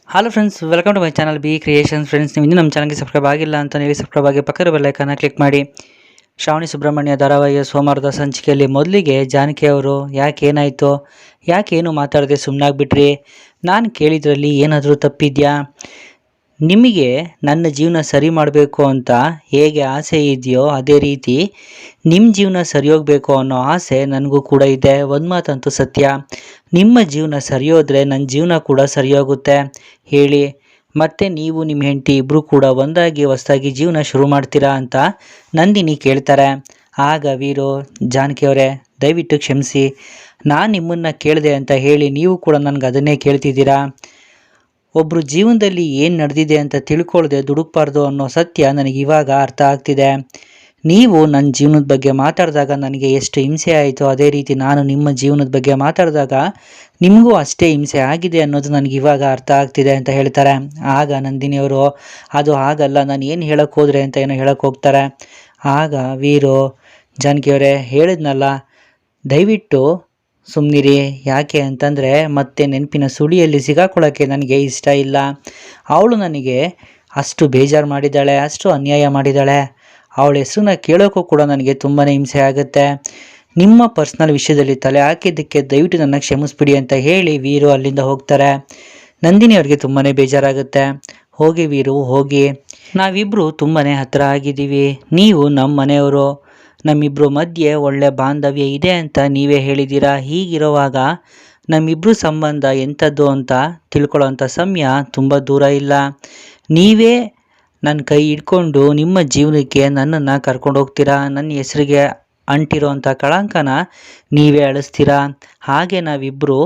Hello friends, welcome to my channel B creations. Friends, ನೀವು ಇನ್ನೂ ನಮ್ಮ ಚಾನಲ್ಗೆ ಸಬ್ಸ್ಕ್ರೈಬ್ ಆಗಿಲ್ಲ ಅಂತ ಹೇಳಿ ಸಬ್ಸ್ಕ್ರೈಬ್ ಆಗಿ ಪಕ್ಕದ ಬೆಲ್ ಐಕಾನ್ನ ಕ್ಲಿಕ್ ಮಾಡಿ. ಶ್ರಾವಣಿ ಸುಬ್ರಹ್ಮಣ್ಯ ಧಾರಾವಾಹಿಯ ಸೋಮವಾರದ ಸಂಚಿಕೆಯಲ್ಲಿ ಮೊದಲಿಗೆ ಜಾನಕಿ ಅವರು ಯಾಕೆ ಏನು ಮಾತಾಡದೆ ಸುಮ್ಮನಾಗ್ಬಿಟ್ರಿ, ನಾನು ಕೇಳಿದ್ರಲ್ಲಿ ಏನಾದರೂ ತಪ್ಪಿದ್ಯಾ, ನಿಮಗೆ ನನ್ನ ಜೀವನ ಸರಿ ಮಾಡಬೇಕು ಅಂತ ಹೇಗೆ ಆಸೆ ಇದೆಯೋ ಅದೇ ರೀತಿ ನಿಮ್ಮ ಜೀವನ ಸರಿ ಹೋಗಬೇಕು ಅನ್ನೋ ಆಸೆ ನನಗೂ ಕೂಡ ಇದೆ. ಒಂದು ಮಾತಂತೂ ಸತ್ಯ, ನಿಮ್ಮ ಜೀವನ ಸರಿ ಹೋದರೆ ನನ್ನ ಜೀವನ ಕೂಡ ಸರಿ ಹೋಗುತ್ತೆ ಹೇಳಿ. ಮತ್ತು ನೀವು ನಿಮ್ಮ ಹೆಂಡತಿ ಇಬ್ಬರು ಕೂಡ ಒಂದಾಗಿ ಹೊಸದಾಗಿ ಜೀವನ ಶುರು ಮಾಡ್ತೀರಾ ಅಂತ ನಂದಿನಿ ಕೇಳ್ತಾರೆ. ಆಗ ವೀರು, ಜಾನಕಿಯವರೇ ದಯವಿಟ್ಟು ಕ್ಷಮಿಸಿ, ನಾನು ನಿಮ್ಮನ್ನು ಕೇಳಿದೆ ಅಂತ ಹೇಳಿ ನೀವು ಕೂಡ ನನಗೆ ಅದನ್ನೇ ಕೇಳ್ತಿದ್ದೀರಾ. ಒಬ್ಬರು ಜೀವನದಲ್ಲಿ ಏನು ನಡೆದಿದೆ ಅಂತ ತಿಳ್ಕೊಳ್ಳದೆ ದುಡುಕ್ಬಾರ್ದು ಅನ್ನೋ ಸತ್ಯ ನನಗೆ ಇವಾಗ ಅರ್ಥ ಆಗ್ತಿದೆ. ನೀವು ನನ್ನ ಜೀವನದ ಬಗ್ಗೆ ಮಾತಾಡಿದಾಗ ನನಗೆ ಎಷ್ಟು ಹಿಂಸೆ ಆಯಿತು, ಅದೇ ರೀತಿ ನಾನು ನಿಮ್ಮ ಜೀವನದ ಬಗ್ಗೆ ಮಾತಾಡಿದಾಗ ನಿಮಗೂ ಅಷ್ಟೇ ಹಿಂಸೆ ಆಗಿದೆ ಅನ್ನೋದು ನನಗೆ ಇವಾಗ ಅರ್ಥ ಆಗ್ತಿದೆ ಅಂತ ಹೇಳ್ತಾರೆ. ಆಗ ನಂದಿನಿಯವರು, ಅದು ಆಗಲ್ಲ, ನಾನು ಏನು ಹೇಳೋಕ್ಕೆ ಹೋದರೆ ಅಂತ ಏನೋ ಹೇಳೋಕ್ಕೆ ಹೋಗ್ತಾರೆ. ಆಗ ವೀರು, ಜಾನಕಿಯವರೇ ಹೇಳಿದ್ನಲ್ಲ, ದಯವಿಟ್ಟು ಸುಮ್ಮನಿರಿ. ಯಾಕೆ ಅಂತಂದರೆ ಮತ್ತೆ ನೆನಪಿನ ಸುಳಿಯಲ್ಲಿ ಸಿಗಾಕೊಳ್ಳೋಕ್ಕೆ ನನಗೆ ಇಷ್ಟ ಇಲ್ಲ. ಅವಳು ನನಗೆ ಅಷ್ಟು ಬೇಜಾರು ಮಾಡಿದ್ದಾಳೆ, ಅಷ್ಟು ಅನ್ಯಾಯ ಮಾಡಿದ್ದಾಳೆ. ಅವಳ ಹೆಸರನ್ನ ಕೇಳೋಕ್ಕೂ ಕೂಡ ನನಗೆ ತುಂಬಾ ಹಿಂಸೆ ಆಗುತ್ತೆ. ನಿಮ್ಮ ಪರ್ಸ್ನಲ್ ವಿಷಯದಲ್ಲಿ ತಲೆ ಹಾಕಿದ್ದಕ್ಕೆ ದಯವಿಟ್ಟು ನನ್ನ ಕ್ಷಮಿಸ್ಬಿಡಿ ಅಂತ ಹೇಳಿ ವೀರು ಅಲ್ಲಿಂದ ಹೋಗ್ತಾರೆ. ನಂದಿನಿ ಅವ್ರಿಗೆ ತುಂಬಾ ಬೇಜಾರಾಗುತ್ತೆ. ಹೋಗಿ ವೀರು ಹೋಗಿ, ನಾವಿಬ್ಬರು ತುಂಬಾ ಹತ್ತಿರ ಆಗಿದ್ದೀವಿ, ನೀವು ನಮ್ಮ ಮನೆಯವರು, ನಮ್ಮಿಬ್ಬರು ಮಧ್ಯೆ ಒಳ್ಳೆ ಬಾಂಧವ್ಯ ಇದೆ ಅಂತ ನೀವೇ ಹೇಳಿದ್ದೀರಾ. ಹೀಗಿರುವಾಗ ನಮ್ಮಿಬ್ಬರು ಸಂಬಂಧ ಎಂಥದ್ದು ಅಂತ ತಿಳ್ಕೊಳ್ಳೋಂಥ ಸಮಯ ತುಂಬ ದೂರ ಇಲ್ಲ. ನೀವೇ ನನ್ನ ಕೈ ಹಿಡ್ಕೊಂಡು ನಿಮ್ಮ ಜೀವನಕ್ಕೆ ನನ್ನನ್ನು ಕರ್ಕೊಂಡು ಹೋಗ್ತೀರಾ, ನನ್ನ ಹೆಸರಿಗೆ ಅಂಟಿರೋಂಥ ಕಳಂಕನ ನೀವೇ ಅಳಿಸ್ತೀರಾ. ಹಾಗೆ ನಾವಿಬ್ಬರು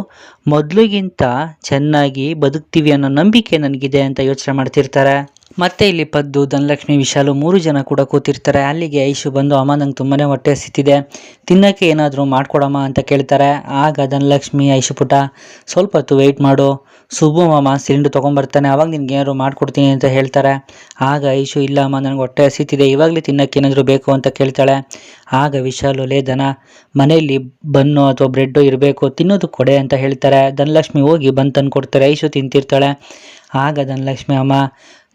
ಮೊದಲಿಗಿಂತ ಚೆನ್ನಾಗಿ ಬದುಕ್ತೀವಿ ಅನ್ನೋ ನಂಬಿಕೆ ನನಗಿದೆ ಅಂತ ಯೋಚನೆ ಮಾಡ್ತಿರ್ತಾರೆ. ಮತ್ತೆ ಇಲ್ಲಿ ಪದ್ದು, ಧನಲಕ್ಷ್ಮಿ, ವಿಶಾಲು 3 ಜನ ಕೂಡ ಕೂತಿರ್ತಾರೆ. ಅಲ್ಲಿಗೆ ಐಶು ಬಂದು, ಅಮ್ಮ ನಂಗೆ ತುಂಬಾ ಹೊಟ್ಟೆ ಹಸಿತಿದೆ, ತಿನ್ನೋಕ್ಕೆ ಏನಾದರೂ ಮಾಡ್ಕೊಡಮ್ಮ ಅಂತ ಕೇಳ್ತಾರೆ. ಆಗ ಧನಲಕ್ಷ್ಮಿ, ಐಶು ಪುಟ ಸ್ವಲ್ಪ ಹೊತ್ತು ವೆಯ್ಟ್ ಮಾಡು, ಸುಬ್ಬು ಮಾಮ ಸಿಲಿಂಡ್ರ್ ತೊಗೊಂಬರ್ತಾನೆ, ಅವಾಗ ನಿನ್ಗೆ ಏನಾದ್ರು ಮಾಡ್ಕೊಡ್ತೀನಿ ಅಂತ ಹೇಳ್ತಾರೆ. ಆಗ ಐಶು, ಇಲ್ಲ ಅಮ್ಮ ನನಗೆ ಹೊಟ್ಟೆ ಹಸಿತಿದೆ, ಇವಾಗಲೇ ತಿನ್ನೋಕ್ಕೆ ಏನಾದರೂ ಬೇಕು ಅಂತ ಕೇಳ್ತಾಳೆ. ಆಗ ವಿಶಾಲು, ಲೇ ಧನ, ಮನೆಯಲ್ಲಿ ಬನ್ನು ಅಥವಾ ಬ್ರೆಡ್ಡು ಇರಬೇಕು, ತಿನ್ನೋದು ಕೊಡೆ ಅಂತ ಹೇಳ್ತಾರೆ. ಧನಲಕ್ಷ್ಮಿ ಹೋಗಿ ಬಂದು ತಂದು ಕೊಡ್ತಾರೆ. ಐಶು ತಿಂತಿರ್ತಾಳೆ. ಆಗ ಧನಲಕ್ಷ್ಮಿ, ಅಮ್ಮ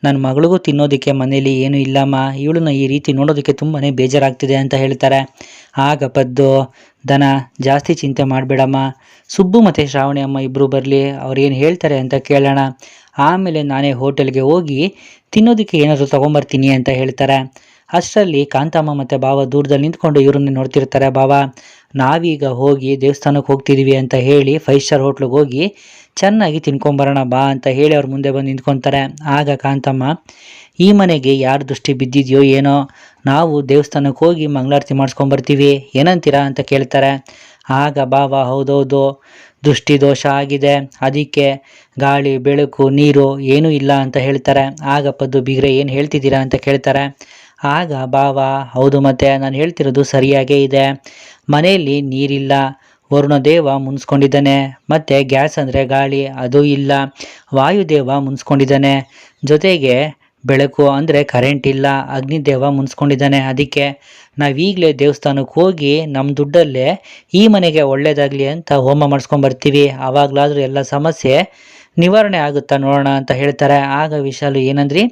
ನನ್ನ ಮಗಳಿಗೂ ತಿನ್ನೋದಕ್ಕೆ ಮನೇಲಿ ಏನೂ ಇಲ್ಲಮ್ಮ, ಇವಳನ್ನ ಈ ರೀತಿ ನೋಡೋದಕ್ಕೆ ತುಂಬಾ ಬೇಜಾರಾಗ್ತಿದೆ ಅಂತ ಹೇಳ್ತಾರೆ. ಆಗ ಪದ್ದು, ದನ ಜಾಸ್ತಿ ಚಿಂತೆ ಮಾಡಬೇಡಮ್ಮ, ಸುಬ್ಬು ಮತ್ತು ಶ್ರಾವಣಿ ಅಮ್ಮ ಇಬ್ಬರು ಬರಲಿ, ಅವ್ರು ಏನು ಹೇಳ್ತಾರೆ ಅಂತ ಕೇಳೋಣ, ಆಮೇಲೆ ನಾನೇ ಹೋಟೆಲ್ಗೆ ಹೋಗಿ ತಿನ್ನೋದಕ್ಕೆ ಏನಾದರೂ ತೊಗೊಂಬರ್ತೀನಿ ಅಂತ ಹೇಳ್ತಾರೆ. ಅಷ್ಟರಲ್ಲಿ ಕಾಂತಮ್ಮ ಮತ್ತು ಭಾವ ದೂರದಲ್ಲಿ ನಿಂತ್ಕೊಂಡು ಇವರನ್ನೇ ನೋಡ್ತಿರ್ತಾರೆ. ಭಾವ, ನಾವೀಗ ಹೋಗಿ ದೇವಸ್ಥಾನಕ್ಕೆ ಹೋಗ್ತಿದ್ದೀವಿ ಅಂತ ಹೇಳಿ 5 ಸ್ಟಾರ್ ಹೋಟ್ಲಿಗೆ ಹೋಗಿ ಚೆನ್ನಾಗಿ ತಿನ್ಕೊಂಬರೋಣ ಬಾ ಅಂತ ಹೇಳಿ ಅವ್ರ ಮುಂದೆ ಬಂದು ನಿಂತ್ಕೊತಾರೆ. ಆಗ ಕಾಂತಮ್ಮ, ಈ ಮನೆಗೆ ಯಾರು ದೃಷ್ಟಿ ಬಿದ್ದಿದೆಯೋ ಏನೋ, ನಾವು ದೇವಸ್ಥಾನಕ್ಕೆ ಹೋಗಿ ಮಂಗಳಾರತಿ ಮಾಡಿಸ್ಕೊಂಬರ್ತೀವಿ, ಏನಂತೀರಾ ಅಂತ ಕೇಳ್ತಾರೆ. ಆಗ ಭಾವ, ಹೌದೌದು, ದೃಷ್ಟಿ ದೋಷ ಆಗಿದೆ, ಅದಕ್ಕೆ ಗಾಳಿ ಬೆಳಕು ನೀರು ಏನೂ ಇಲ್ಲ ಅಂತ ಹೇಳ್ತಾರೆ. ಆಗ ಪದ್ದು, ಬೀಗ್ರೆ ಏನು ಹೇಳ್ತಿದ್ದೀರಾ ಅಂತ ಕೇಳ್ತಾರೆ. ಆಗ ಭಾವ, ಹೌದು, ಮತ್ತೆ ನಾನು ಹೇಳ್ತಿರೋದು ಸರಿಯಾಗೇ ಇದೆ, ಮನೆಯಲ್ಲಿ ನೀರಿಲ್ಲ, ವರುಣದೇವ ಮುನ್ಸ್ಕೊಂಡಿದ್ದಾನೆ, ಮತ್ತು ಗ್ಯಾಸ್ ಅಂದರೆ ಗಾಳಿ ಅದು ಇಲ್ಲ, ವಾಯುದೇವ ಮುನ್ಸ್ಕೊಂಡಿದ್ದಾನೆ, ಜೊತೆಗೆ ಬೆಳಕು ಅಂದರೆ ಕರೆಂಟ್ ಇಲ್ಲ, ಅಗ್ನಿದೇವ ಮುನ್ಸ್ಕೊಂಡಿದ್ದಾನೆ. ಅದಕ್ಕೆ ನಾವೀಗಲೇ ದೇವಸ್ಥಾನಕ್ಕೆ ಹೋಗಿ ನಮ್ಮ ದುಡ್ಡಲ್ಲೇ ಈ ಮನೆಗೆ ಒಳ್ಳೆಯದಾಗಲಿ ಅಂತ ಹೋಮ ಮಾಡಿಸ್ಕೊಂಬರ್ತೀವಿ, ಆವಾಗಲಾದರೂ ಎಲ್ಲ ಸಮಸ್ಯೆ ನಿವಾರಣೆ ಆಗುತ್ತಾ ನೋಡೋಣ ಅಂತ ಹೇಳ್ತಾರೆ. ಆಗ ವಿಶಾಲು, ಏನಂದ್ರಿ,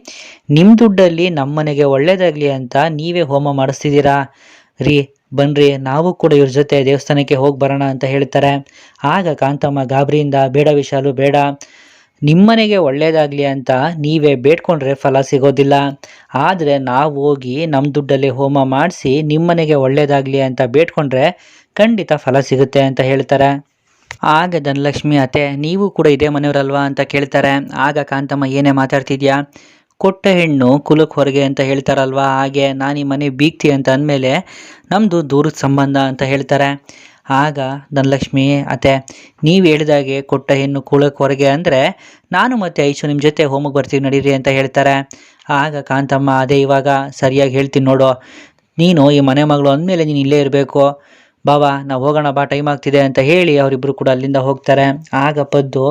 ನಿಮ್ಮ ದುಡ್ಡಲ್ಲಿ ನಮ್ಮ ಮನೆಗೆ ಒಳ್ಳೆಯದಾಗಲಿ ಅಂತ ನೀವೇ ಹೋಮ ಮಾಡಿಸ್ತಿದ್ದೀರಾ ರೀ, ಬನ್ನಿರಿ ನಾವು ಕೂಡ ಇವ್ರ ಜೊತೆ ದೇವಸ್ಥಾನಕ್ಕೆ ಹೋಗಿ ಬರೋಣ ಅಂತ ಹೇಳ್ತಾರೆ. ಆಗ ಕಾಂತಮ್ಮ ಗಾಬರಿಯಿಂದ, ಬೇಡ ವಿಶಾಲು ಬೇಡ, ನಿಮ್ಮನೆಗೆ ಒಳ್ಳೆಯದಾಗಲಿ ಅಂತ ನೀವೇ ಬೇಡ್ಕೊಂಡ್ರೆ ಫಲ ಸಿಗೋದಿಲ್ಲ, ಆದರೆ ನಾವು ಹೋಗಿ ನಮ್ಮ ದುಡ್ಡಲ್ಲಿ ಹೋಮ ಮಾಡಿಸಿ ನಿಮ್ಮನೆಗೆ ಒಳ್ಳೆಯದಾಗಲಿ ಅಂತ ಬೇಡ್ಕೊಂಡ್ರೆ ಖಂಡಿತ ಫಲ ಸಿಗುತ್ತೆ ಅಂತ ಹೇಳ್ತಾರೆ. ಆಗ ಧನಲಕ್ಷ್ಮಿ, ಅತ್ತೆ ನೀವು ಕೂಡ ಇದೇ ಮನೆಯವರಲ್ವಾ ಅಂತ ಕೇಳ್ತಾರೆ. ಆಗ ಕಾಂತಮ್ಮ, ಏನೇ ಮಾತಾಡ್ತಿದ್ಯಾ, ಕೊಟ್ಟ ಹೆಣ್ಣು ಕುಲಕ್ಕೆ ಹೊರಗೆ ಅಂತ ಹೇಳ್ತಾರಲ್ವ, ಹಾಗೆ ನಾನು ಈ ಮನೆ ಬೀಗ್ತಿ ಅಂತ ಅಂದಮೇಲೆ ನಮ್ಮದು ದೂರದ ಸಂಬಂಧ ಅಂತ ಹೇಳ್ತಾರೆ. ಆಗ ಧನಲಕ್ಷ್ಮಿ, ಅತ್ತೆ ನೀವು ಹೇಳಿದಾಗೆ ಕೊಟ್ಟ ಹೆಣ್ಣು ಕುಲಕ್ಕೆ ಹೊರಗೆ ಅಂದರೆ ನಾನು ಮತ್ತು ಐಶು ನಿಮ್ಮ ಜೊತೆ ಹೋಮಕ್ಕೆ ಬರ್ತೀವಿ ನಡೀರಿ ಅಂತ ಹೇಳ್ತಾರೆ. ಆಗ ಕಾಂತಮ್ಮ, ಅದೇ ಇವಾಗ ಸರಿಯಾಗಿ ಹೇಳ್ತೀನಿ ನೋಡು, ನೀನು ಈ ಮನೆ ಮಗಳು ಅಂದಮೇಲೆ ನೀನು ಇಲ್ಲೇ ಇರಬೇಕು, ಬಾವಾ ನಾವು ಹೋಗೋಣ ಬಾ, ಟೈಮ್ ಆಗ್ತಿದೆ ಅಂತ ಹೇಳಿ ಅವರಿಬ್ಬರು ಕೂಡ ಅಲ್ಲಿಂದ ಹೋಗ್ತಾರೆ. ಆಗ ಪದ್ದು,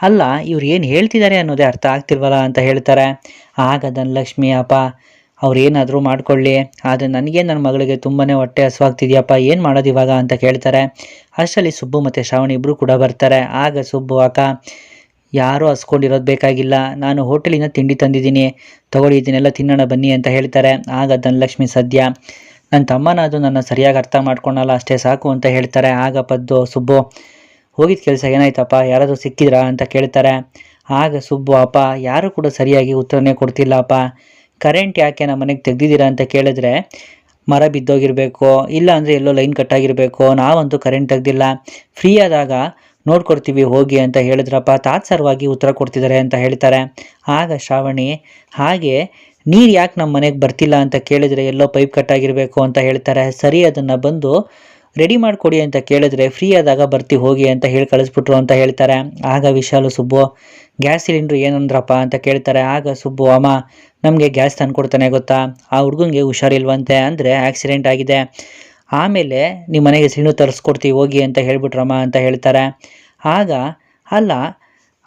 ಅಲ್ಲ ಇವ್ರು ಏನು ಹೇಳ್ತಿದ್ದಾರೆ ಅನ್ನೋದೇ ಅರ್ಥ ಆಗ್ತಿಲ್ವಲ್ಲ ಅಂತ ಹೇಳ್ತಾರೆ. ಆಗ ಧನಲಕ್ಷ್ಮಿ, ಅಪ್ಪ ಅವ್ರು ಏನಾದರೂ ಮಾಡ್ಕೊಳ್ಳಿ, ಆದರೆ ನನಗೆ ನನ್ನ ಮಗಳಿಗೆ ತುಂಬಾ ಹೊಟ್ಟೆ ಹಸುವಾಗ್ತಿದೆಯಪ್ಪ, ಏನು ಮಾಡೋದು ಇವಾಗ ಅಂತ ಕೇಳ್ತಾರೆ. ಅಷ್ಟರಲ್ಲಿ ಸುಬ್ಬು ಮತ್ತು ಶ್ರಾವಣಿ ಇಬ್ಬರು ಕೂಡ ಬರ್ತಾರೆ. ಆಗ ಸುಬ್ಬು, ಅಕ್ಕ ಯಾರೂ ಹಸ್ಕೊಂಡಿರೋದು ಬೇಕಾಗಿಲ್ಲ, ನಾನು ಹೋಟೆಲಿಂದ ತಿಂಡಿ ತಂದಿದ್ದೀನಿ, ತಗೊಳ್ಳಿ ಇದನ್ನೆಲ್ಲ ತಿನ್ನೋಣ ಬನ್ನಿ ಅಂತ ಹೇಳ್ತಾರೆ. ಆಗ ಧನಲಕ್ಷ್ಮಿ ಸದ್ಯ ನನ್ನ ತಮ್ಮನಾದರೂ ನನ್ನ ಸರಿಯಾಗಿ ಅರ್ಥ ಮಾಡ್ಕೊಳಲ್ಲ ಅಷ್ಟೇ ಸಾಕು ಅಂತ ಹೇಳ್ತಾರೆ. ಆಗ ಸುಬ್ಬು ಹೋಗಿದ್ದ ಕೆಲಸ ಏನಾಯ್ತಪ್ಪ, ಯಾರಾದರೂ ಸಿಕ್ಕಿದ್ರಾ ಅಂತ ಕೇಳ್ತಾರೆ. ಆಗ ಸುಬ್ಬು ಅಪ್ಪ ಯಾರೂ ಕೂಡ ಸರಿಯಾಗಿ ಉತ್ತರನೇ ಕೊಡ್ತಿಲ್ಲ ಅಪ್ಪ, ಕರೆಂಟ್ ಯಾಕೆ ನಮ್ಮ ಮನೆಗೆ ತೆಗ್ದಿದ್ದೀರಾ ಅಂತ ಕೇಳಿದ್ರೆ ಮರ ಬಿದ್ದೋಗಿರಬೇಕು, ಇಲ್ಲ ಅಂದರೆ ಎಲ್ಲೋ ಲೈನ್ ಕಟ್ಟಾಗಿರಬೇಕು, ನಾವಂತೂ ಕರೆಂಟ್ ತೆಗ್ದಿಲ್ಲ, ಫ್ರೀ ಆದಾಗ ನೋಡ್ಕೊಡ್ತೀವಿ ಹೋಗಿ ಅಂತ ಹೇಳಿದ್ರಪ್ಪ, ತಾತ್ಸಾರವಾಗಿ ಉತ್ತರ ಕೊಡ್ತಿದ್ದಾರೆ ಅಂತ ಹೇಳ್ತಾರೆ. ಆಗ ಶ್ರಾವಣಿ ಹಾಗೆ ನೀರು ಯಾಕೆ ನಮ್ಮ ಮನೆಗೆ ಬರ್ತಿಲ್ಲ ಅಂತ ಕೇಳಿದರೆ ಎಲ್ಲೋ ಪೈಪ್ ಕಟ್ಟಾಗಿರಬೇಕು ಅಂತ ಹೇಳ್ತಾರೆ. ಸರಿ ಅದನ್ನು ಬಂದು ರೆಡಿ ಮಾಡಿಕೊಡಿ ಅಂತ ಕೇಳಿದ್ರೆ ಫ್ರೀ ಆದಾಗ ಬರ್ತಿ ಹೋಗಿ ಅಂತ ಹೇಳಿ ಕಳಿಸ್ಬಿಟ್ರು ಅಂತ ಹೇಳ್ತಾರೆ. ಆಗ ವಿಶಾಲು ಸುಬ್ಬು ಗ್ಯಾಸ್ ಸಿಲಿಂಡ್ರ್ ಏನಂದ್ರಪ್ಪ ಅಂತ ಕೇಳ್ತಾರೆ. ಆಗ ಸುಬ್ಬು ಅಮ್ಮ ನಮಗೆ ಗ್ಯಾಸ್ ತಂದುಕೊಡ್ತಾನೆ ಗೊತ್ತಾ, ಆ ಹುಡುಗಂಗೆ ಹುಷಾರಿಲ್ವಂತೆ, ಅಂದರೆ ಆಕ್ಸಿಡೆಂಟ್ ಆಗಿದೆ, ಆಮೇಲೆ ನಿಮ್ಮ ಮನೆಗೆ ಸಿಲಿಂಡ್ರ್ ತರಿಸ್ಕೊಡ್ತೀವಿ ಹೋಗಿ ಅಂತ ಹೇಳ್ಬಿಟ್ರಮ್ಮ ಅಂತ ಹೇಳ್ತಾರೆ. ಆಗ ಅಲ್ಲ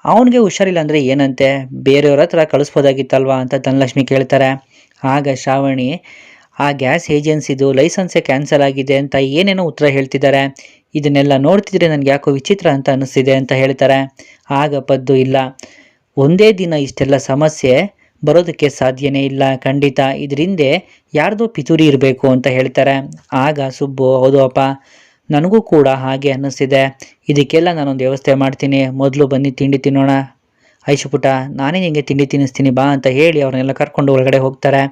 ಅವನಿಗೆ ಹುಷಾರಿಲ್ಲ ಅಂದರೆ ಏನಂತೆ, ಬೇರೆಯವ್ರ ಹತ್ರ ಕಳಿಸ್ಬೋದಾಗಿತ್ತಲ್ವಾ ಅಂತ ಧನಲಕ್ಷ್ಮಿ ಕೇಳ್ತಾರೆ. ಆಗ ಶ್ರಾವಣಿ ಆ ಗ್ಯಾಸ್ ಏಜೆನ್ಸಿದು ಲೈಸೆನ್ಸೇ ಕ್ಯಾನ್ಸಲ್ ಆಗಿದೆ ಅಂತ ಏನೇನೋ ಉತ್ತರ ಹೇಳ್ತಿದ್ದಾರೆ, ಇದನ್ನೆಲ್ಲ ನೋಡ್ತಿದ್ರೆ ನನಗೆ ಯಾಕೋ ವಿಚಿತ್ರ ಅಂತ ಅನ್ನಿಸ್ತಿದೆ ಅಂತ ಹೇಳ್ತಾರೆ. ಆಗ ಇಲ್ಲ, ಒಂದೇ ದಿನ ಇಷ್ಟೆಲ್ಲ ಸಮಸ್ಯೆ ಬರೋದಕ್ಕೆ ಸಾಧ್ಯನೇ ಇಲ್ಲ, ಖಂಡಿತ ಇದರಿಂದ ಯಾರ್ದೋ ಪಿತೂರಿ ಇರಬೇಕು ಅಂತ ಹೇಳ್ತಾರೆ. ಆಗ ಸುಬ್ಬು ಹೌದು ಅಪ್ಪ ನನಗೂ ಕೂಡ ಹಾಗೆ ಅನ್ನಿಸ್ತಿದೆ, ಇದಕ್ಕೆಲ್ಲ ನಾನೊಂದು ವ್ಯವಸ್ಥೆ ಮಾಡ್ತೀನಿ, ಮೊದಲು ಬನ್ನಿ ತಿಂಡಿ ತಿನ್ನೋಣ, ಐಶು ಪುಟ ನಾನೇ ನಿಮಗೆ ತಿಂಡಿ ತಿನ್ನಿಸ್ತೀನಿ ಬಾ ಅಂತ ಹೇಳಿ ಅವ್ರನ್ನೆಲ್ಲ ಕರ್ಕೊಂಡು ಒಳಗಡೆ ಹೋಗ್ತಾರೆ.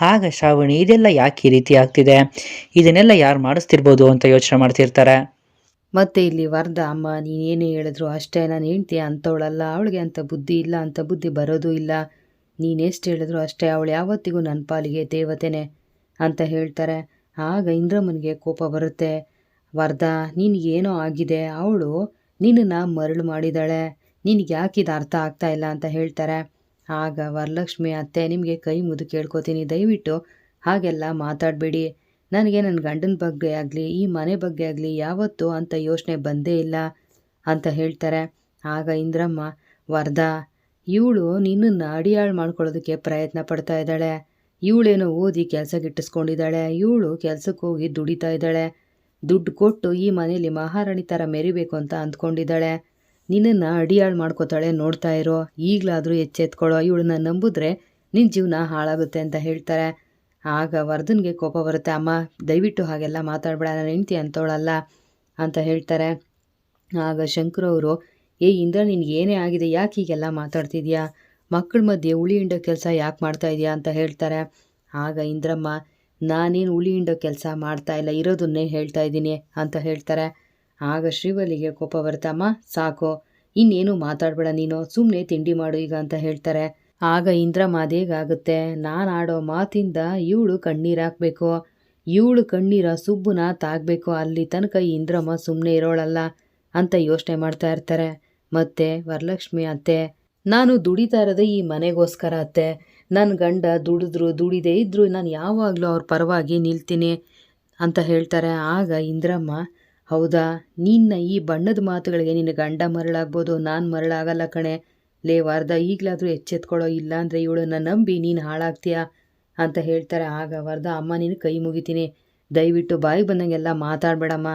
ಆಗ ಶ್ರಾವಣಿ ಇದೆಲ್ಲ ಯಾಕೆ ಈ ರೀತಿ ಆಗ್ತಿದೆ, ಇದನ್ನೆಲ್ಲ ಯಾರು ಮಾಡಿಸ್ತಿರ್ಬೋದು ಅಂತ ಯೋಚನೆ ಮಾಡ್ತಿರ್ತಾರೆ. ಮತ್ತೆ ಇಲ್ಲಿ ವರದ ಅಮ್ಮ ನೀನೇನೇ ಹೇಳಿದ್ರು ಅಷ್ಟೇ, ನಾನು ಹೆಂಡ್ತಿ ಅಂಥವಳಲ್ಲ, ಅವಳಿಗೆ ಅಂಥ ಬುದ್ಧಿ ಇಲ್ಲ, ಅಂಥ ಬುದ್ಧಿ ಬರೋದು ಇಲ್ಲ, ನೀನೆಷ್ಟು ಹೇಳಿದ್ರು ಅಷ್ಟೇ, ಅವಳು ಯಾವತ್ತಿಗೂ ನನ್ನ ಪಾಲಿಗೆ ದೇವತೆನೆ ಅಂತ ಹೇಳ್ತಾರೆ. ಆಗ ಇಂದ್ರಮ್ಮನಿಗೆ ಕೋಪ ಬರುತ್ತೆ. ವರದ ನಿನಗೇನೋ ಆಗಿದೆ, ಅವಳು ನಿನ್ನನ್ನು ಮರಳು ಮಾಡಿದಾಳೆ, ನಿನಗೆ ಯಾಕಿದು ಅರ್ಥ ಆಗ್ತಾ ಇಲ್ಲ ಅಂತ ಹೇಳ್ತಾರೆ. ಆಗ ವರಲಕ್ಷ್ಮಿ ಅತ್ತೆ ನಿಮಗೆ ಕೈ ಮುದು ಕೇಳ್ಕೊತೀನಿ, ದಯವಿಟ್ಟು ಹಾಗೆಲ್ಲ ಮಾತಾಡಬೇಡಿ, ನನಗೆ ನನ್ನ ಗಂಡನ ಬಗ್ಗೆ ಆಗಲಿ ಈ ಮನೆ ಬಗ್ಗೆ ಆಗಲಿ ಯಾವತ್ತೂ ಅಂಥ ಯೋಚನೆ ಬಂದೇ ಇಲ್ಲ ಅಂತ ಹೇಳ್ತಾರೆ. ಆಗ ಇಂದ್ರಮ್ಮ ವರದ ಇವಳು ನಿನ್ನನ್ನು ಅಡಿಯಾಳು ಮಾಡ್ಕೊಳ್ಳೋದಕ್ಕೆ ಪ್ರಯತ್ನ ಪಡ್ತಾ ಇದ್ದಾಳೆ, ಇವಳೇನೋ ಓದಿ ಕೆಲಸ ಗಿಟ್ಟಿಸ್ಕೊಂಡಿದ್ದಾಳೆ, ಇವಳು ಕೆಲಸಕ್ಕೆ ಹೋಗಿ ದುಡಿತಾ ಇದ್ದಾಳೆ, ದುಡ್ಡು ಕೊಟ್ಟು ಈ ಮನೇಲಿ ಮಹಾರಾಣಿ ಥರ ಮೆರಿಬೇಕು ಅಂತ ಅಂದ್ಕೊಂಡಿದ್ದಾಳೆ, ನಿನ್ನನ್ನು ಅಡಿಯಾಳು ಮಾಡ್ಕೋತಾಳೆ, ನೋಡ್ತಾ ಇರೋ, ಈಗಲಾದರೂ ಎಚ್ಚೆತ್ಕೊಳ್ಳೋ, ಇವಳನ್ನ ನಂಬಿದ್ರೆ ನಿನ್ನ ಜೀವನ ಹಾಳಾಗುತ್ತೆ ಅಂತ ಹೇಳ್ತಾರೆ. ಆಗ ವರ್ಧನ್ಗೆ ಕೋಪ ಬರುತ್ತೆ. ಅಮ್ಮ ದಯವಿಟ್ಟು ಹಾಗೆಲ್ಲ ಮಾತಾಡಬೇಡ, ನನ್ನ ಹೆಂಡ್ತಿ ಅಂಥವಳಲ್ಲ ಅಂತ ಹೇಳ್ತಾರೆ. ಆಗ ಶಂಕರವರು ಇಂದ್ರ ನಿನಗೆ ಏನೇ ಆಗಿದೆ, ಯಾಕೆ ಹೀಗೆಲ್ಲ ಮಾತಾಡ್ತಿದ್ಯಾ, ಮಕ್ಕಳ ಮಧ್ಯೆ ಉಳಿ ಹಿಂಡೋ ಕೆಲಸ ಯಾಕೆ ಮಾಡ್ತಾ ಇದೆಯಾ ಅಂತ ಹೇಳ್ತಾರೆ. ಆಗ ಇಂದ್ರಮ್ಮ ನಾನೇನು ಉಳಿ ಹಿಂಡೋ ಕೆಲಸ ಮಾಡ್ತಾ ಇಲ್ಲ, ಇರೋದನ್ನೇ ಹೇಳ್ತಾ ಇದ್ದೀನಿ ಅಂತ ಹೇಳ್ತಾರೆ. ಆಗ ಶ್ರೀವಲ್ಲಿಗೆ ಕೋಪ ಬರುತ್ತೆ. ಅಮ್ಮ ಸಾಕು, ಇನ್ನೇನು ಮಾತಾಡಬೇಡ ನೀನು, ಸುಮ್ಮನೆ ತಿಂಡಿ ಮಾಡು ಈಗ ಅಂತ ಹೇಳ್ತಾರೆ. ಆಗ ಇಂದ್ರಮ್ಮ ಅದೇಗಾಗುತ್ತೆ, ನಾನು ಆಡೋ ಮಾತಿಂದ ಇವಳು ಕಣ್ಣೀರು ಹಾಕಬೇಕು, ಇವಳು ಕಣ್ಣೀರ ಸುಬ್ಬುನ ತಾಗಬೇಕು, ಅಲ್ಲಿ ತನಕ ಈ ಇಂದ್ರಮ್ಮ ಸುಮ್ಮನೆ ಇರೋಳಲ್ಲ ಅಂತ ಯೋಚನೆ ಮಾಡ್ತಾ ಇರ್ತಾರೆ. ಮತ್ತು ವರಲಕ್ಷ್ಮಿ ಅತ್ತೆ ನಾನು ದುಡಿತಾ ಇರೋದೇ ಈ ಮನೆಗೋಸ್ಕರ ಅತ್ತೆ, ನನ್ನ ಗಂಡ ದುಡಿದ್ರು ದುಡಿದೇ ಇದ್ದರೂ ನಾನು ಯಾವಾಗಲೂ ಅವ್ರ ಪರವಾಗಿ ನಿಲ್ತೀನಿ ಅಂತ ಹೇಳ್ತಾರೆ. ಆಗ ಇಂದ್ರಮ್ಮ ಹೌದಾ, ನಿನ್ನ ಈ ಬಣ್ಣದ ಮಾತುಗಳಿಗೆ ನಿನ್ನ ಗಂಡ ಮರಳಾಗ್ಬೋದು, ನಾನು ಮರಳಾಗಲ್ಲ ಕಣೆ, ಲೇ ವರದ ಈಗಲಾದರೂ ಎಚ್ಚೆತ್ಕೊಳ್ಳೋ, ಇಲ್ಲ ಅಂದರೆ ಇವಳನ್ನ ನಂಬಿ ನೀನು ಹಾಳಾಗ್ತೀಯಾ ಅಂತ ಹೇಳ್ತಾರೆ. ಆಗ ವರದ ಅಮ್ಮ ನೀನು ಕೈ ಮುಗಿತೀನಿ, ದಯವಿಟ್ಟು ಬಾಯಿ ಬಂದಂಗೆಲ್ಲ ಮಾತಾಡಬೇಡಮ್ಮ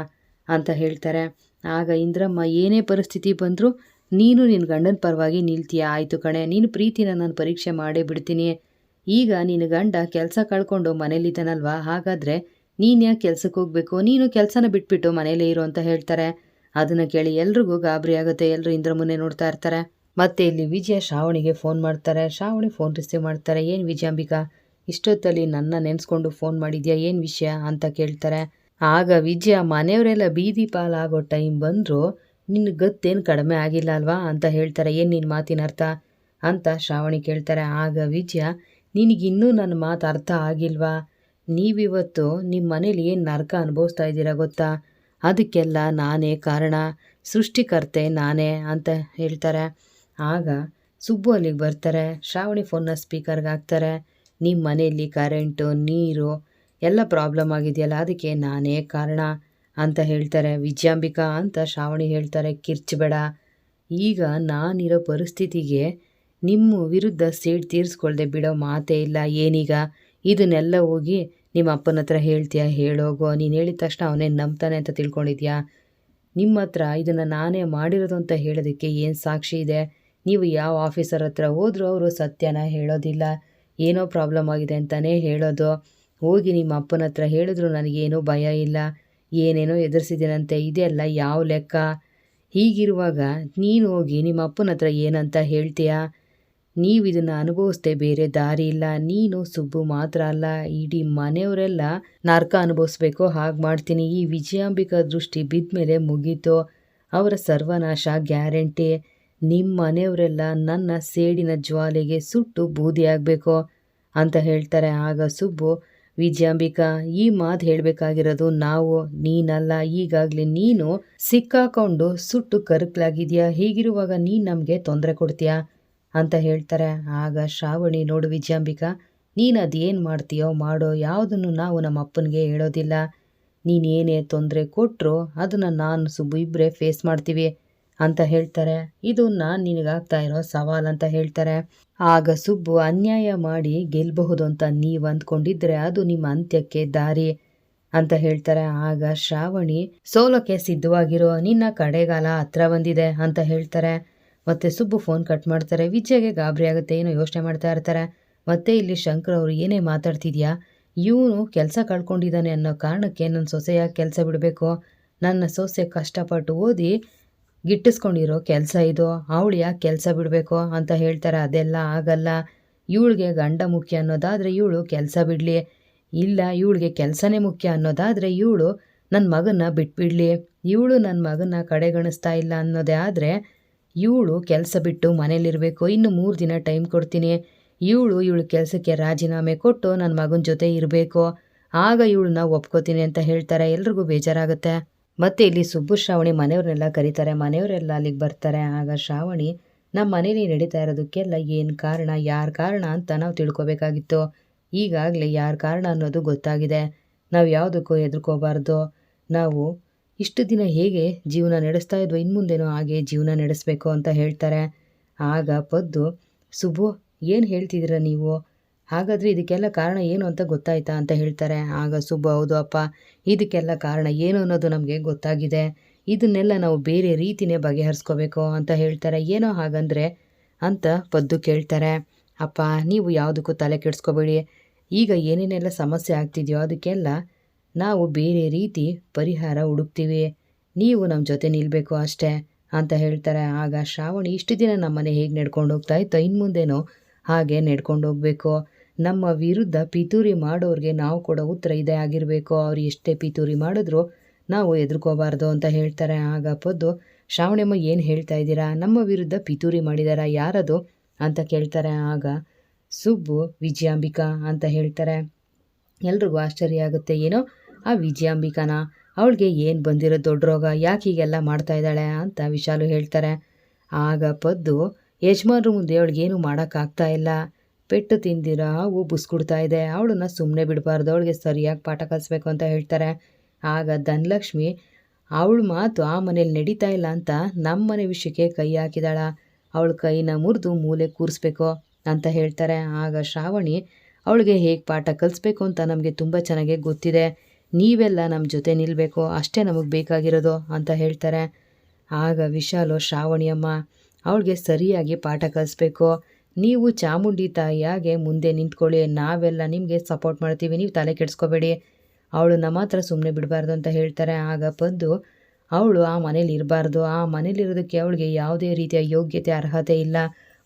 ಅಂತ ಹೇಳ್ತಾರೆ. ಆಗ ಇಂದ್ರಮ್ಮ ಏನೇ ಪರಿಸ್ಥಿತಿ ಬಂದರೂ ನೀನು ನಿನ್ನ ಗಂಡನ ಪರವಾಗಿ ನಿಲ್ತೀಯ, ಆಯಿತು ಕಣೆ, ನೀನು ಪ್ರೀತಿನ ನಾನು ಪರೀಕ್ಷೆ ಮಾಡೇ ಬಿಡ್ತೀನಿ, ಈಗ ನಿನ್ನ ಗಂಡ ಕೆಲಸ ಕಳ್ಕೊಂಡು ಮನೇಲಿದ್ದಾನಲ್ವಾ, ಹಾಗಾದರೆ ನೀನು ಯಾಕೆ ಕೆಲ್ಸಕ್ಕೆ ಹೋಗಬೇಕು, ನೀನು ಕೆಲಸನ ಬಿಟ್ಬಿಟ್ಟು ಮನೇಲೇ ಇರು ಅಂತ ಹೇಳ್ತಾರೆ. ಅದನ್ನು ಕೇಳಿ ಎಲ್ರಿಗೂ ಗಾಬರಿ ಆಗುತ್ತೆ, ಎಲ್ಲರೂ ಇಂದ್ರಮ್ಮನ್ನೇ ನೋಡ್ತಾ ಇರ್ತಾರೆ. ಮತ್ತು ಇಲ್ಲಿ ವಿಜಯ ಶ್ರಾವಣಿಗೆ ಫೋನ್ ಮಾಡ್ತಾರೆ. ಶ್ರಾವಣಿ ಫೋನ್ ರಿಸೀವ್ ಮಾಡ್ತಾರೆ. ಏನು ವಿಜಯಾಂಬಿಕಾ ಇಷ್ಟೊತ್ತಲ್ಲಿ ನನ್ನ ನೆನೆಸ್ಕೊಂಡು ಫೋನ್ ಮಾಡಿದ್ಯಾ, ಏನು ವಿಷಯ ಅಂತ ಕೇಳ್ತಾರೆ. ಆಗ ವಿಜಯ ಮನೆಯವರೆಲ್ಲ ಬೀದಿ ಪಾಲಾಗೋ ಟೈಮ್ ಬಂದರೂ ನಿನ್ನ ಗತ್ತೇನು ಕಡಿಮೆ ಆಗಿಲ್ಲ ಅಲ್ವಾ ಅಂತ ಹೇಳ್ತಾರೆ. ಏನು ನಿನ್ನ ಮಾತಿನ ಅರ್ಥ ಅಂತ ಶ್ರಾವಣಿ ಕೇಳ್ತಾರೆ. ಆಗ ವಿಜಯ ನಿನಗಿನ್ನೂ ನನ್ನ ಮಾತು ಅರ್ಥ ಆಗಿಲ್ವಾ, ನೀವಿವತ್ತು ನಿಮ್ಮ ಮನೇಲಿ ಏನು ನರಕ ಅನುಭವಿಸ್ತಾ ಇದ್ದೀರಾ ಗೊತ್ತಾ, ಅದಕ್ಕೆಲ್ಲ ನಾನೇ ಕಾರಣ, ಸೃಷ್ಟಿಕರ್ತೆ ನಾನೇ ಅಂತ ಹೇಳ್ತಾರೆ. ಆಗ ಸುಬ್ಬು ಅಲ್ಲಿಗೆ ಬರ್ತಾರೆ. ಶ್ರಾವಣಿ ಫೋನ್ನ ಸ್ಪೀಕರ್ಗೆ ಹಾಕ್ತಾರೆ. ನಿಮ್ಮ ಮನೆಯಲ್ಲಿ ಕರೆಂಟು ನೀರು ಎಲ್ಲ ಪ್ರಾಬ್ಲಮ್ ಆಗಿದೆಯಲ್ಲ, ಅದಕ್ಕೆ ನಾನೇ ಕಾರಣ ಅಂತ ಹೇಳ್ತಾರೆ. ವಿಜಯಾಂಬಿಕಾ ಅಂತ ಶ್ರಾವಣಿ ಹೇಳ್ತಾರೆ, ಕಿರ್ಚಬೇಡ, ಈಗ ನಾನಿರೋ ಪರಿಸ್ಥಿತಿಗೆ ನಿಮ್ಮ ವಿರುದ್ಧ ಸೇಡ್ ತೀರಿಸ್ಕೊಳ್ದೆ ಬಿಡೋ ಮಾತೇ ಇಲ್ಲ, ಏನೀಗ ಇದನ್ನೆಲ್ಲ ಹೋಗಿ ನಿಮ್ಮ ಅಪ್ಪನ ಹತ್ರ ಹೇಳ್ತೀಯಾ, ಹೇಳೋಗೋ, ನೀನು ಹೇಳಿದ ತಕ್ಷಣ ಅವನೇನು ನಂಬ್ತಾನೆ ಅಂತ ತಿಳ್ಕೊಂಡಿದ್ಯಾ, ನಿಮ್ಮ ಹತ್ರ ಇದನ್ನು ನಾನೇ ಮಾಡಿರೋದು ಅಂತ ಹೇಳೋದಕ್ಕೆ ಏನು ಸಾಕ್ಷಿ ಇದೆ, ನೀವು ಯಾವ ಆಫೀಸರ್ ಹತ್ರ ಹೋದರೂ ಅವರು ಸತ್ಯನ ಹೇಳೋದಿಲ್ಲ, ಏನೋ ಪ್ರಾಬ್ಲಮ್ ಆಗಿದೆ ಅಂತಲೇ ಹೇಳೋದು. ಹೋಗಿ ನಿಮ್ಮ ಅಪ್ಪನ ಹತ್ರ ಹೇಳಿದ್ರು ನನಗೇನೂ ಭಯ ಇಲ್ಲ, ಏನೇನೋ ಎದುರಿಸಿದ್ದೀನಂತೆ, ಇದೆಲ್ಲ ಯಾವ ಲೆಕ್ಕ? ಹೀಗಿರುವಾಗ ನೀನು ಹೋಗಿ ನಿಮ್ಮ ಅಪ್ಪನ ಹತ್ರ ಏನಂತ ಹೇಳ್ತೀಯಾ? ನೀವು ಇದನ್ನು ಅನುಭವಿಸ್ದೆ ಬೇರೆ ದಾರಿ ಇಲ್ಲ. ನೀನು ಸುಬ್ಬು ಮಾತ್ರ ಅಲ್ಲ, ಇಡೀ ಮನೆಯವರೆಲ್ಲ ನರಕ ಅನುಭವಿಸ್ಬೇಕು, ಹಾಗೆ ಮಾಡ್ತೀನಿ. ಈ ವಿಜಯಾಂಬಿಕಾ ದೃಷ್ಟಿ ಬಿದ್ದ ಮೇಲೆ ಮುಗೀತು, ಅವರ ಸರ್ವನಾಶ ಗ್ಯಾರಂಟಿ. ನಿಮ್ಮ ಮನೆಯವರೆಲ್ಲ ನನ್ನ ಸೇಡಿನ ಜ್ವಾಲೆಗೆ ಸುಟ್ಟು ಬೂದಿಯಾಗಬೇಕು ಅಂತ ಹೇಳ್ತಾರೆ. ಆಗ ಸುಬ್ಬು, ವಿಜಯಾಂಬಿಕಾ, ಈ ಮಾತು ಹೇಳಬೇಕಾಗಿರೋದು ನಾವು, ನೀನಲ್ಲ. ಈಗಾಗಲೇ ನೀನು ಸಿಕ್ಕಾಕೊಂಡು ಸುಟ್ಟು ಕರಕಲಾಗಿದೆಯಾ, ಹೀಗಿರುವಾಗ ನೀನು ನಮಗೆ ತೊಂದರೆ ಕೊಡ್ತೀಯಾ ಅಂತ ಹೇಳ್ತಾರೆ. ಆಗ ಶ್ರಾವಣಿ, ನೋಡು ವಿಜಯಾಂಬಿಕಾ, ನೀನು ಅದೇನು ಮಾಡ್ತೀಯೋ ಮಾಡೋ, ಯಾವುದನ್ನು ನಾವು ನಮ್ಮ ಅಪ್ಪನಿಗೆ ಹೇಳೋದಿಲ್ಲ. ನೀನು ಏನೇ ತೊಂದರೆ ಕೊಟ್ಟರು ಅದನ್ನು ನಾನು ಸುಬ್ಬು ಇಬ್ಬರೇ ಫೇಸ್ ಮಾಡ್ತೀವಿ ಅಂತ ಹೇಳ್ತಾರೆ. ಇದು ನಾನು ನಿನಗಾಗ್ತಾ ಇರೋ ಸವಾಲು ಅಂತ ಹೇಳ್ತಾರೆ. ಆಗ ಸುಬ್ಬು, ಅನ್ಯಾಯ ಮಾಡಿ ಗೆಲ್ಲಬಹುದು ಅಂತ ನೀವು ಅಂದ್ಕೊಂಡಿದ್ರೆ ಅದು ನಿಮ್ಮ ಅಂತ್ಯಕ್ಕೆ ದಾರಿ ಅಂತ ಹೇಳ್ತಾರೆ. ಆಗ ಶ್ರಾವಣಿ, ಸೋಲೋಕ್ಕೆ ಸಿದ್ಧವಾಗಿರೋ, ನಿನ್ನ ಕಡೆಗಾಲ ಹತ್ರ ಬಂದಿದೆ ಅಂತ ಹೇಳ್ತಾರೆ. ಮತ್ತು ಸುಬ್ಬು ಫೋನ್ ಕಟ್ ಮಾಡ್ತಾರೆ. ವಿಜಯ್ಗೆ ಗಾಬರಿ ಆಗುತ್ತೆ, ಏನೋ ಯೋಚನೆ ಮಾಡ್ತಾ ಇರ್ತಾರೆ. ಮತ್ತೆ ಇಲ್ಲಿ ಶಂಕರ್ ಅವರು, ಏನೇ ಮಾತಾಡ್ತಿದ್ಯಾ, ಇವನು ಕೆಲಸ ಕಳ್ಕೊಂಡಿದ್ದಾನೆ ಅನ್ನೋ ಕಾರಣಕ್ಕೆ ನನ್ನ ಸೊಸೆಯಾಗಿ ಕೆಲಸ ಬಿಡಬೇಕು? ನನ್ನ ಸೊಸೆ ಕಷ್ಟಪಟ್ಟು ಓದಿ ಗಿಟ್ಟಿಸ್ಕೊಂಡಿರೋ ಕೆಲಸ ಇದು, ಅವಳು ಯಾಕೆ ಕೆಲಸ ಬಿಡಬೇಕು ಅಂತ ಹೇಳ್ತಾರೆ. ಅದೆಲ್ಲ ಆಗಲ್ಲ, ಇವಳಿಗೆ ಗಂಡ ಮುಖ್ಯ ಅನ್ನೋದಾದರೆ ಇವಳು ಕೆಲಸ ಬಿಡಲಿ, ಇಲ್ಲ ಇವಳಿಗೆ ಕೆಲಸನೇ ಮುಖ್ಯ ಅನ್ನೋದಾದರೆ ಇವಳು ನನ್ನ ಮಗನ್ನ ಬಿಟ್ಬಿಡಲಿ. ಇವಳು ನನ್ನ ಮಗನ್ನ ಕಡೆಗಣಿಸ್ತಾ ಇಲ್ಲ ಅನ್ನೋದೇ ಆದರೆ ಇವಳು ಕೆಲಸ ಬಿಟ್ಟು ಮನೇಲಿರಬೇಕು. ಇನ್ನು 3 ದಿನ ಟೈಮ್ ಕೊಡ್ತೀನಿ. ಇವಳು ಕೆಲಸಕ್ಕೆ ರಾಜೀನಾಮೆ ಕೊಟ್ಟು ನನ್ನ ಮಗನ ಜೊತೆ ಇರಬೇಕು, ಆಗ ಇವಳನ್ನ ಒಪ್ಕೋತೀನಿ ಅಂತ ಹೇಳ್ತಾರೆ. ಎಲ್ರಿಗೂ ಬೇಜಾರಾಗುತ್ತೆ. ಮತ್ತು ಇಲ್ಲಿ ಸುಬ್ಬು ಶ್ರಾವಣಿ ಮನೆಯವ್ರನ್ನೆಲ್ಲ ಕರೀತಾರೆ. ಮನೆಯವರೆಲ್ಲ ಅಲ್ಲಿಗೆ ಬರ್ತಾರೆ. ಆಗ ಶ್ರಾವಣಿ, ನಮ್ಮ ಮನೇಲಿ ನಡೀತಾ ಇರೋದಕ್ಕೆಲ್ಲ ಏನು ಕಾರಣ, ಯಾರ ಕಾರಣ ಅಂತ ನಾವು ತಿಳ್ಕೊಬೇಕಾಗಿತ್ತು. ಈಗಾಗಲೇ ಯಾರ ಕಾರಣ ಅನ್ನೋದು ಗೊತ್ತಾಗಿದೆ. ನಾವು ಯಾವುದಕ್ಕೂ ಹೆದರ್ಕೋಬಾರ್ದು. ನಾವು ಇಷ್ಟು ದಿನ ಹೇಗೆ ಜೀವನ ನಡೆಸ್ತಾ ಇದ್ವೋ ಇನ್ನು ಮುಂದೆನೂ ಹಾಗೆ ಜೀವನ ನಡೆಸಬೇಕು ಅಂತ ಹೇಳ್ತಾರೆ. ಆಗ ಪದ್ದು, ಸುಬ್ಬು ಏನು ಹೇಳ್ತಿದ್ದೀರ ನೀವು, ಹಾಗಾದರೆ ಇದಕ್ಕೆಲ್ಲ ಕಾರಣ ಏನು ಅಂತ ಗೊತ್ತಾಯ್ತಾ ಅಂತ ಹೇಳ್ತಾರೆ. ಆಗ ಸುಬ್ಬು, ಹೌದು ಅಪ್ಪ, ಇದಕ್ಕೆಲ್ಲ ಕಾರಣ ಏನು ಅನ್ನೋದು ನಮಗೆ ಗೊತ್ತಾಗಿದೆ, ಇದನ್ನೆಲ್ಲ ನಾವು ಬೇರೆ ರೀತಿಯೇ ಬಗೆಹರಿಸ್ಕೋಬೇಕು ಅಂತ ಹೇಳ್ತಾರೆ. ಏನೋ ಹಾಗಂದರೆ ಅಂತ ಪದ್ದು ಕೇಳ್ತಾರೆ. ಅಪ್ಪ, ನೀವು ಯಾವುದಕ್ಕೂ ತಲೆ ಕೆಡಿಸ್ಕೋಬೇಡಿ, ಈಗ ಏನೇನೆಲ್ಲ ಸಮಸ್ಯೆ ಆಗ್ತಿದೆಯೋ ಅದಕ್ಕೆಲ್ಲ ನಾವು ಬೇರೆ ರೀತಿ ಪರಿಹಾರ ಹುಡುಕ್ತೀವಿ, ನೀವು ನಮ್ಮ ಜೊತೆ ನಿಲ್ಲಬೇಕು ಅಷ್ಟೇ ಅಂತ ಹೇಳ್ತಾರೆ. ಆಗ ಶ್ರಾವಣಿ, ಇಷ್ಟು ದಿನ ನಮ್ಮ ಮನೆ ಹೇಗೆ ನಡ್ಕೊಂಡು ಹೋಗ್ತಾ ಇತ್ತೋ ಇನ್ನು ಮುಂದೆನೂ ಹಾಗೆ ನಡ್ಕೊಂಡು ಹೋಗಬೇಕು. ನಮ್ಮ ವಿರುದ್ಧ ಪಿತೂರಿ ಮಾಡೋರಿಗೆ ನಾವು ಕೊಡೋ ಉತ್ತರ ಇದೇ ಆಗಿರಬೇಕು. ಅವ್ರು ಎಷ್ಟೇ ಪಿತೂರಿ ಮಾಡಿದ್ರು ನಾವು ಹೆದರ್ಕೋಬಾರ್ದು ಅಂತ ಹೇಳ್ತಾರೆ. ಆಗ ಪದ್ದು, ಶ್ರಾವಣಿಯಮ್ಮ ಏನು ಹೇಳ್ತಾ ಇದ್ದೀರಾ, ನಮ್ಮ ವಿರುದ್ಧ ಪಿತೂರಿ ಮಾಡಿದಾರಾ, ಯಾರದು ಅಂತ ಕೇಳ್ತಾರೆ. ಆಗ ಸುಬ್ಬು, ವಿಜಯಾಂಬಿಕಾ ಅಂತ ಹೇಳ್ತಾರೆ. ಎಲ್ರಿಗೂ ಆಶ್ಚರ್ಯ ಆಗುತ್ತೆ. ಏನೋ ಆ ವಿಜಯಾಂಬಿಕಾನ, ಅವಳಿಗೆ ಏನು ಬಂದಿರೋ ದೊಡ್ಡ ರೋಗ, ಯಾಕೆ ಹೀಗೆಲ್ಲ ಮಾಡ್ತಾ ಇದ್ದಾಳೆ ಅಂತ ವಿಶಾಲು ಹೇಳ್ತಾರೆ. ಆಗ ಪದ್ದು, ಯಜಮಾನ್ರ ಮುಂದೆ ಅವಳಿಗೇನು ಮಾಡೋಕ್ಕಾಗ್ತಾ ಇಲ್ಲ, ಪೆಟ್ಟು ತಿಂದಿರ ಹೂ ಬುಸ್ಕೊಡ್ತಾ ಇದೆ, ಅವಳನ್ನ ಸುಮ್ಮನೆ ಬಿಡಬಾರ್ದು, ಅವಳಿಗೆ ಸರಿಯಾಗಿ ಪಾಠ ಕಲಿಸ್ಬೇಕು ಅಂತ ಹೇಳ್ತಾರೆ. ಆಗ ಧನಲಕ್ಷ್ಮಿ, ಅವಳ ಮಾತು ಆ ಮನೇಲಿ ನಡೀತಾ ಇಲ್ಲ ಅಂತ ನಮ್ಮ ಮನೆ ವಿಷಯಕ್ಕೆ ಕೈ ಹಾಕಿದಾಳ, ಅವಳ ಕೈನ ಮುರಿದು ಮೂಲೆ ಕೂರಿಸ್ಬೇಕು ಅಂತ ಹೇಳ್ತಾರೆ. ಆಗ ಶ್ರಾವಣಿ, ಅವಳಿಗೆ ಹೇಗೆ ಪಾಠ ಕಲಿಸ್ಬೇಕು ಅಂತ ನಮಗೆ ತುಂಬ ಚೆನ್ನಾಗೇ ಗೊತ್ತಿದೆ, ನೀವೆಲ್ಲ ನಮ್ಮ ಜೊತೆ ನಿಲ್ಲಬೇಕು, ಅಷ್ಟೇ ನಮಗೆ ಬೇಕಾಗಿರೋದು ಅಂತ ಹೇಳ್ತಾರೆ. ಆಗ ವಿಶಾಲು, ಶ್ರಾವಣಿಯಮ್ಮ, ಅವಳಿಗೆ ಸರಿಯಾಗಿ ಪಾಠ ಕಲಿಸ್ಬೇಕು, ನೀವು ಚಾಮುಂಡಿ ತಾಯಿಯಾಗೆ ಮುಂದೆ ನಿಂತ್ಕೊಳ್ಳಿ, ನಾವೆಲ್ಲ ನಿಮಗೆ ಸಪೋರ್ಟ್ ಮಾಡ್ತೀವಿ, ನೀವು ತಲೆ ಕೆಡಿಸ್ಕೋಬೇಡಿ, ಅವಳನ್ನ ಮಾತ್ರ ಸುಮ್ಮನೆ ಬಿಡಬಾರ್ದು ಅಂತ ಹೇಳ್ತಾರೆ. ಆಗ ಪದ್ದು, ಅವಳು ಆ ಮನೇಲಿ ಇರಬಾರ್ದು, ಆ ಮನೇಲಿರೋದಕ್ಕೆ ಅವಳಿಗೆ ಯಾವುದೇ ರೀತಿಯ ಯೋಗ್ಯತೆ ಅರ್ಹತೆ ಇಲ್ಲ,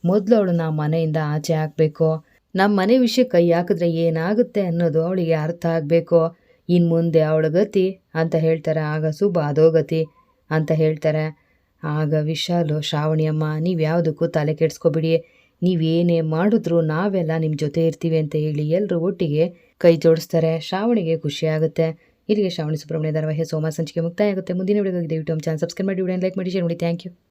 ಮೊದಲು ಅವಳನ್ನ ಆ ಮನೆಯಿಂದ ಆಚೆ ಹಾಕಬೇಕು, ನಮ್ಮ ಮನೆ ವಿಷಯ ಕೈ ಹಾಕಿದ್ರೆ ಏನಾಗುತ್ತೆ ಅನ್ನೋದು ಅವಳಿಗೆ ಅರ್ಥ ಆಗಬೇಕು, ಇನ್ನು ಮುಂದೆ ಅವಳ ಗತಿ ಅಂತ ಹೇಳ್ತಾರೆ. ಆಗ ಸುಬ್ಬ, ಅದೋ ಗತಿ ಅಂತ ಹೇಳ್ತಾರೆ. ಆಗ ವಿಶಾಲು, ಶ್ರಾವಣಿಯಮ್ಮ, ನೀವು ಯಾವುದಕ್ಕೂ ತಲೆ ಕೆಡಿಸ್ಕೊಬಿಡಿ, ನೀವೇನೇ ಮಾಡಿದ್ರು ನಾವೆಲ್ಲ ನಿಮ್ಮ ಜೊತೆ ಇರ್ತೀವಿ ಅಂತ ಹೇಳಿ ಎಲ್ಲರೂ ಒಟ್ಟಿಗೆ ಕೈ ಜೋಡಿಸ್ತಾರೆ. ಶ್ರಾವಣಿಗೆ ಖುಷಿ ಆಗುತ್ತೆ. ಇಲ್ಲಿಗೆ ಶ್ರಾವಣಿ ಸುಬ್ರಹ್ಮಣ್ಯ ಧಾರಾವಾಹಿ ಸೋಮ ಸಂಚಿಕೆ ಮುಕ್ತಾಯ ಆಗುತ್ತೆ. ಮುಂದಿನ ವಿಡಿಯೋಗೆ ದಯವಿಟ್ಟು ನಮ್ಮ ಚಾನಲ್ ಸಬ್ಸ್ಕ್ರೈಬ್ ಮಾಡಿ, ವಿಡಿಯೋನ ಲೈಕ್ ಮಾಡಿ, ಶೇರ್ ಮಾಡಿ. Thank you.